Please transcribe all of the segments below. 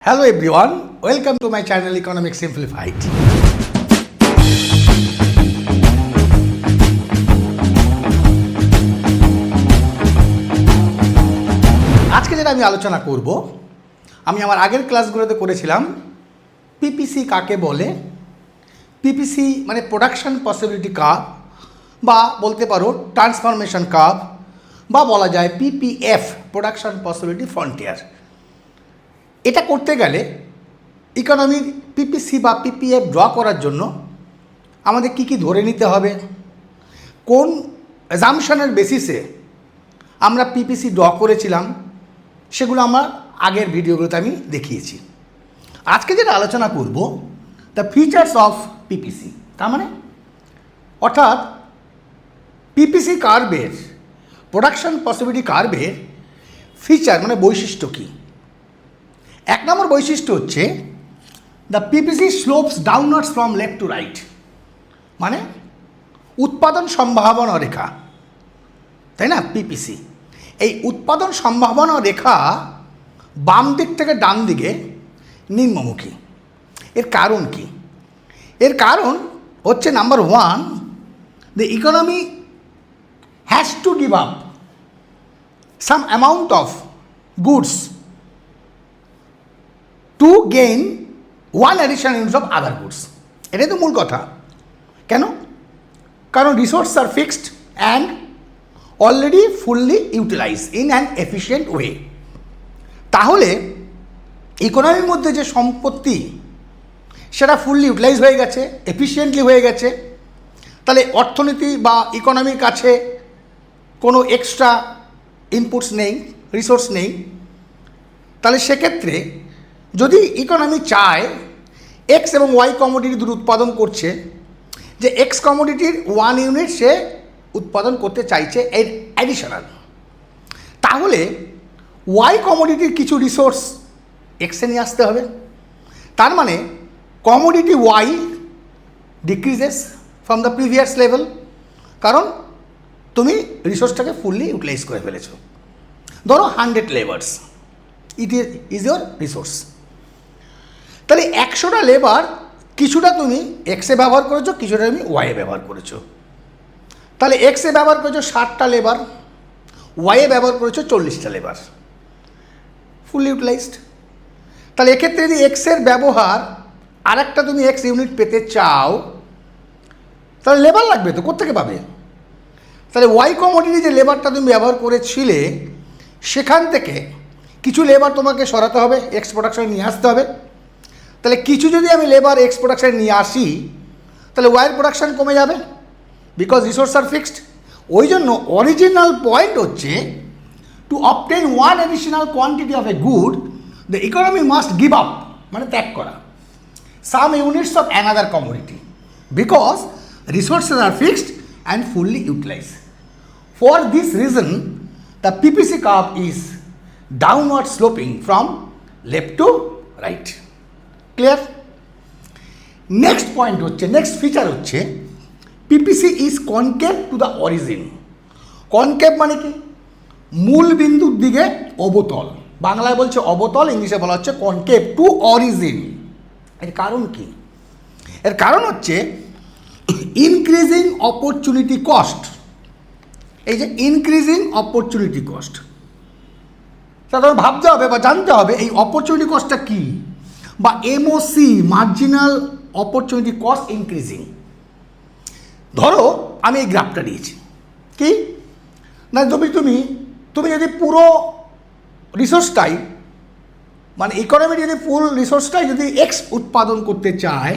Hello everyone, welcome to my channel Economics Simplified. আজকে যেটা আমি আলোচনা করব, আমি আমার আগের ক্লাসগুলোতে করেছিলাম পিপিসি কাকে বলে। পিপিসি মানে প্রোডাকশন পসিবিলিটি কার্ভ, বা বলতে পারো ট্রান্সফরমেশন কার্ভ, বা বলা যায় পিপিএফ প্রোডাকশন পসিবিলিটি ফ্রন্টিয়ার। এটা করতে গেলে ইকোনমির পিপিসি বা পিপিএফ ড্র করার জন্য আমাদের কি ধরে নিতে হবে, কোন অ্যাজাম্পশনের বেসিসে আমরা পিপিসি ড্র করেছিলাম, সেগুলো আমার আগের ভিডিওগুলোতে আমি দেখিয়েছি। আজকে যেটা আলোচনা করব, দ্য ফিচার্স অফ পিপিসি, তার মানে অর্থাৎ পিপিসি কার্ভের প্রোডাকশন পসিবিলিটি কার্ভের ফিচার মানে বৈশিষ্ট্য কী। এক নম্বর বৈশিষ্ট্য হচ্ছে the PPC slopes downwards from left to right, মানে উৎপাদন সম্ভাবনা রেখা, তাই না? পিপিসি এই উৎপাদন সম্ভাবনা রেখা বাম দিক থেকে ডান দিকে নিম্নমুখী। এর কারণ কি? এর কারণ হচ্ছে number one, the economy has to give up some amount of goods to gain one additional units of other goods. এটাই তো মূল কথা। কেন? কারণ resource are fixed and already fully utilize in an efficient way. তাহলে ইকোনমির মধ্যে যে সম্পত্তি সেটা ফুললি ইউটিলাইজ হয়ে গেছে, এফিশিয়েন্টলি হয়ে গেছে। তাহলে অর্থনীতি বা ইকোনমির কাছে কোনো এক্সট্রা ইনপুটস নেই, রিসোর্স নেই। তাহলে সেক্ষেত্রে যদি ইকোনমি চায় এক্স এবং ওয়াই কমোডিটি দুটো উৎপাদন করছে, যে এক্স কমোডিটির 1 ইউনিট সে উৎপাদন করতে চাইছে এর অ্যাডিশনাল, তাহলে ওয়াই কমোডিটির কিছু রিসোর্স এক্সে নিয়ে আসতে হবে। তার মানে commodity Y decreases from the previous level, কারণ তুমি রিসোর্সটাকে ফুললি ইউটিলাইজ করে ফেলেছো। ধরো 100 labours it is your resource. তাহলে 100টা লেবার কিছুটা তুমি এক্সে ব্যবহার করেছো, কিছুটা তুমি ওয়াইয়ে ব্যবহার করেছো। তাহলে এক্সে ব্যবহার করেছো 60টা লেবার, ওয়াইয়ে ব্যবহার করেছো 40টা লেবার, ফুল ইউটিলাইজড। তাহলে এক্ষেত্রে যদি এক্সের ব্যবহার আর একটা তুমি এক্স ইউনিট পেতে চাও, তাহলে লেবার লাগবে, তো কোত্থেকে পাবে? তাহলে ওয়াই কমোডিটি যে লেবারটা তুমি ব্যবহার করেছিলে সেখান থেকে কিছু লেবার তোমাকে সরাতে হবে, এক্স প্রোডাকশনে নিয়ে আসতে হবে। তাহলে কিছু যদি আমি লেবার এক্স প্রোডাকশানে নিয়ে আসি, তাহলে ওয়াইয়ের প্রোডাকশান কমে যাবে, বিকজ রিসোর্স আর ফিক্সড। ওই জন্য অরিজিনাল পয়েন্ট হচ্ছে to obtain one additional quantity of a good, the economy must give up, মানে ত্যাগ করা, some units of another commodity, because resources are fixed and fully utilize. For this reason the PPC curve is downward sloping from left to right. Clear? Next point হচ্ছে, next feature হচ্ছে PPC is concave to the origin. Concave মানে কি? মূল বিন্দুর দিকে অবতল, বাংলায় বলছে অবতল, ইংলিশে বলা হচ্ছে কনকেভ টু অরিজিন। এর কারণ কি? এর কারণ হচ্ছে ইনক্রিজিং অপরচুনিটি কস্ট। এই যে ইনক্রিজিং অপরচুনিটি কস্ট, তাদের ভাবতে হবে বা জানতে হবে এই অপরচুনিটি কস্টটা কী, বা MOC marginal opportunity cost increasing. ধরো আমি এই গ্রাফটা নিয়েছি, কি না, তুমি যদি পুরো রিসোর্সটাই মানে ইকোনমি যদি ফুল রিসোর্সটাই যদি এক্স উৎপাদন করতে চায়,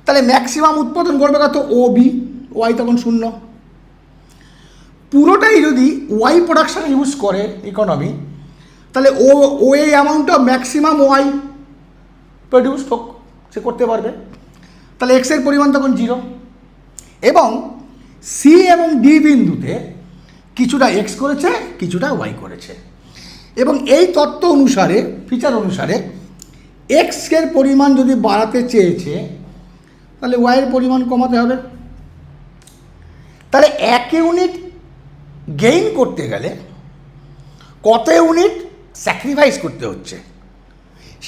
তাহলে ম্যাক্সিমাম উৎপাদন করবে কত? ও বি, ওয়াই তখন 0। পুরোটাই যদি ওয়াই প্রোডাকশান ইউজ করে ইকোনমি, তাহলে ও এই amount of maximum Y produce হোক সে করতে পারবে। তাহলে এক্সের পরিমাণ তখন 0, এবং সি এবং ডি বিন্দুতে কিছুটা এক্স করেছে, কিছুটা ওয়াই করেছে। এবং এই তত্ত্ব অনুসারে, ফিচার অনুসারে, এক্সের পরিমাণ যদি বাড়াতে চেয়েছে, তাহলে ওয়াইয়ের পরিমাণ কমাতে হবে। তাহলে 1 ইউনিট গেইন করতে গেলে কত ইউনিট স্যাক্রিফাইস করতে হচ্ছে?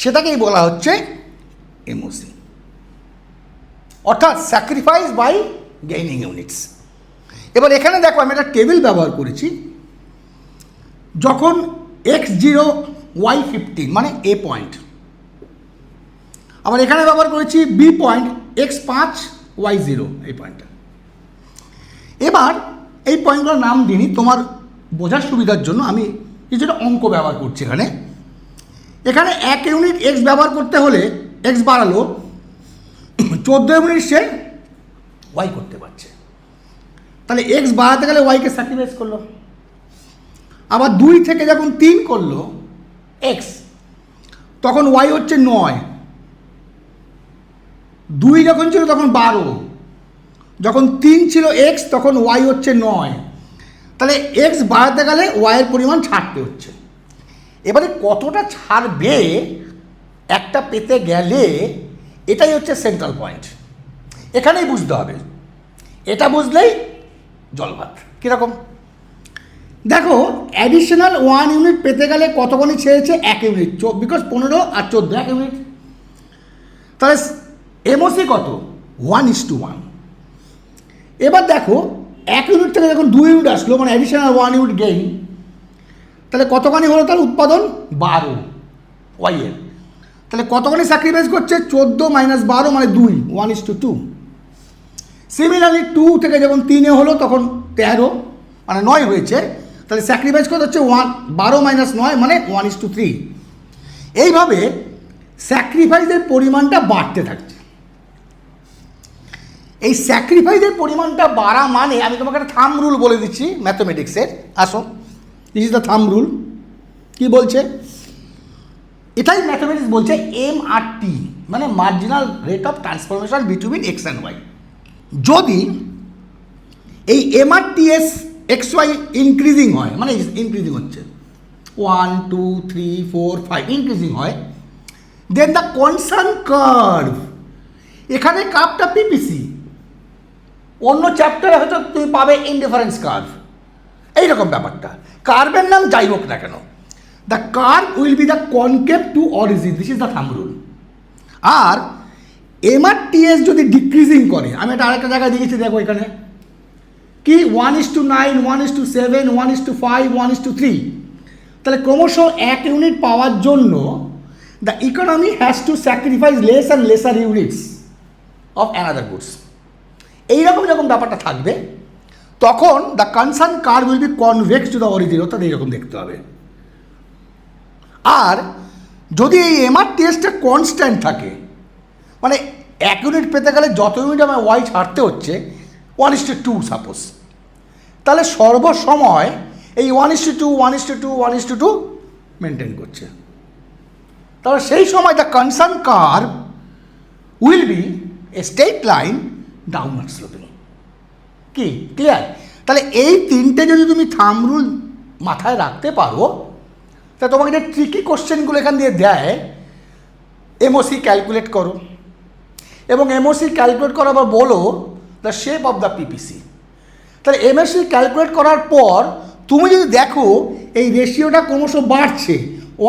সেটাকেই বলা হচ্ছে এমওসি, অর্থাৎ স্যাক্রিফাইস বাই গেইনিং ইউনিটস। এবার এখানে দেখো আমি একটা টেবিল ব্যবহার করেছি, যখন x0 y15 মানে এ পয়েন্ট, আবার এখানে ব্যবহার করেছি বি পয়েন্ট x5 y0 এই পয়েন্টটা। এবার এই পয়েন্টগুলোর নাম দিইনি, তোমার বোঝার সুবিধার জন্য আমি কিছুটা অঙ্ক ব্যবহার করছি। এখানে 1 ইউনিট x ব্যবহার করতে হলে x বাড়ালো 14 ইউনিট সে y করতে পারছে, তাহলে x বাড়াতে গেলে y কে স্যাক্রিফাইস করলো। আবার 2 থেকে যখন 3 করলো x, তখন y হচ্ছে 9, 2 যখন ছিল তখন 12, যখন 3 ছিল x তখন y হচ্ছে 9, তাহলে x বাড়াতে গেলে y এর পরিমাণ ছাড়তে হচ্ছে। এবারে কতটা ছাড়বে একটা পেতে গেলে, এটাই হচ্ছে সেন্ট্রাল পয়েন্ট, এখানেই বুঝতে হবে। এটা বুঝলেই জলভাত। কীরকম দেখো, অ্যাডিশনাল 1 ইউনিট পেতে গেলে কতখানি ছেড়েছে? 1 ইউনিট, বিকজ 15 আর 14 1 ইউনিট। তাহলে এমওসি কত? 1:1। এবার দেখো 1 ইউনিট থেকে যখন 2 ইউনিট আসলো, মানে অ্যাডিশনাল 1 ইউনিট গেইন, তাহলে কতখানি হলো তার উৎপাদন? 12 ওয়াই এর। তাহলে কতখানি স্যাক্রিফাইস করছে? 14 - 12 মানে 2, 1:2। সিমিলারলি 2 থেকে যখন 3 হলো তখন 13 মানে 9 হয়েছে, তাহলে স্যাক্রিফাইস করতে হচ্ছে 12 - 9 মানে 1:3। এইভাবে স্যাক্রিফাইসের পরিমাণটা বাড়তে থাকছে। এই স্যাক্রিফাইসের পরিমাণটা বাড়া মানে, আমি তোমাকে একটা থাম্ব রুল বলে দিচ্ছি ম্যাথমেটিক্সের। আসো, this is the thumb rule. কী বলছে? এটাই ম্যাথমেটিক্স বলছে MRT মানে marginal rate of transformation between X and Y. যদি এই MRTS XY ইনক্রিজিং হয়, মানে ইনক্রিজিং হচ্ছে 1 2 3 4 5 ইনক্রিজিং হয়, দেন দ্য কনসার্ন কার্ভ, এখানে কার্ভটা পিপিসি, অন্য চ্যাপ্টারে হয়তো তুমি পাবে ইনডিফারেন্স কার্ভ, এইরকম ব্যাপারটা। কার্ভের নাম যাই হোক না কেন, the curve will be the concave to origin, this is the thumb rule. আর MRTS যদি ডিক্রিজিং করে, আমি এটা আরেকটা জায়গায় দেখেছি, দেখো এখানে কি 1:9 1:7 1:5 1:3, তাহলে ক্রমশ 1 ইউনিট পাওয়ার জন্য the economy has to sacrifice less and lesser units of another goods. এইরকম যখন ব্যাপারটা থাকবে, তখন the concern curve will be convex to the origin, অর্থাৎ এইরকম দেখতে হবে। আর যদি এই MRTSটা কনস্ট্যান্ট থাকে, মানে 1 ইউনিট পেতে গেলে যত ইউনিট আমার ওয়াই ছাড়তে হচ্ছে 1:2 সাপোজ, তাহলে সর্বসময় এই 1:2 1:2 1:2 মেনটেন করছে। তাহলে সেই সময় the concern curve will B A straight line downward sloping. কি ক্লিয়ার? তাহলে এই তিনটে যদি তুমি থাম্ব রুল মাথায় রাখতে পারো, তা তোমাকে যে ট্রিকি কোশ্চেনগুলো এখান দিয়ে দেয়, এমওসি ক্যালকুলেট করো, এবং এমওসি ক্যালকুলেট করার পর বলো the shape of the PPC. তাহলে এমওসি ক্যালকুলেট করার পর তুমি যদি দেখো এই রেশিওটা ক্রমশ বাড়ছে,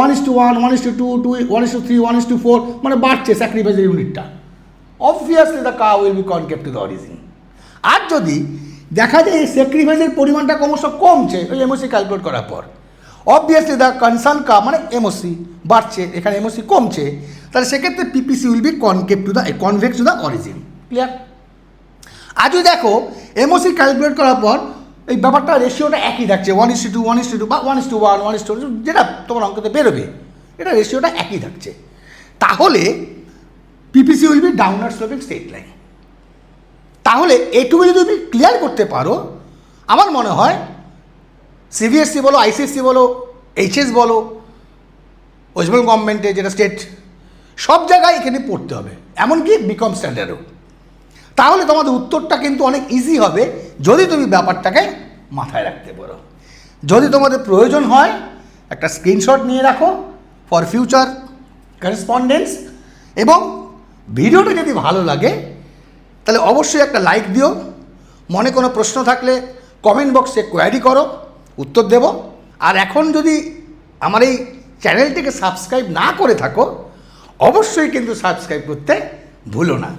1:1 1:2 1:3 1:4 মানে বাড়ছে স্যাক্রিফাইসের ইউনিটটা, obviously the curve will be concave to the origin. আর যদি দেখা যায় এই স্যাক্রিফাইসের পরিমাণটা ক্রমশ কমছে ওই এমওসি ক্যালকুলেট করার পর, অবভিয়াসলি দ্য কনসার্ন কার্ভ মানে এমওসি বাড়ছে, এখানে এমওসি কমছে, তাহলে সেক্ষেত্রে PPC will be concave to the convex to the origin. Clear? আর যদি দেখো এমওসি ক্যালকুলেট করার পর এই ব্যাপারটা রেশিওটা একই থাকছে, 1:2 1:2 বা 1:1 1:2, যেটা তোমার অঙ্কতে বেরোবে, এটা রেশিওটা একই থাকছে, তাহলে PPC will B downward sloping straight line. তাহলে এটুকু যদি তুমি ক্লিয়ার করতে পারো, আমার মনে হয় সিবিএসসি বলো, আইসিএসসি বলো, এইচএস বলো, ওয়েস্ট বেঙ্গল গভর্নমেন্টে যেটা স্টেট, সব জায়গায় এখানে পড়তে হবে, এমনকি বিকম স্ট্যান্ডার্ডও। তাহলে তোমাদের উত্তরটা কিন্তু অনেক ইজি হবে যদি তুমি ব্যাপারটাকে মাথায় রাখতে পারো। যদি তোমাদের প্রয়োজন হয় একটা স্ক্রিনশট নিয়ে রাখো ফর ফিউচার করেসপন্ডেন্স, এবং ভিডিওটা যদি ভালো লাগে তাহলে অবশ্যই একটা লাইক দিও। মনে কোনো প্রশ্ন থাকলে কমেন্ট বক্সে কোয়ারি করো, উত্তর দেব। আর এখন যদি আমার এই চ্যানেলটিকে সাবস্ক্রাইব না করে থাকো, অবশ্যই কিন্তু সাবস্ক্রাইব করতে ভুলো না।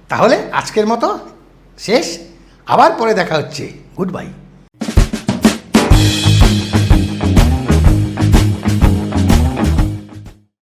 তাহলে আজকের মতো শেষ, আবার পরে দেখা হচ্ছে, গুড বাই।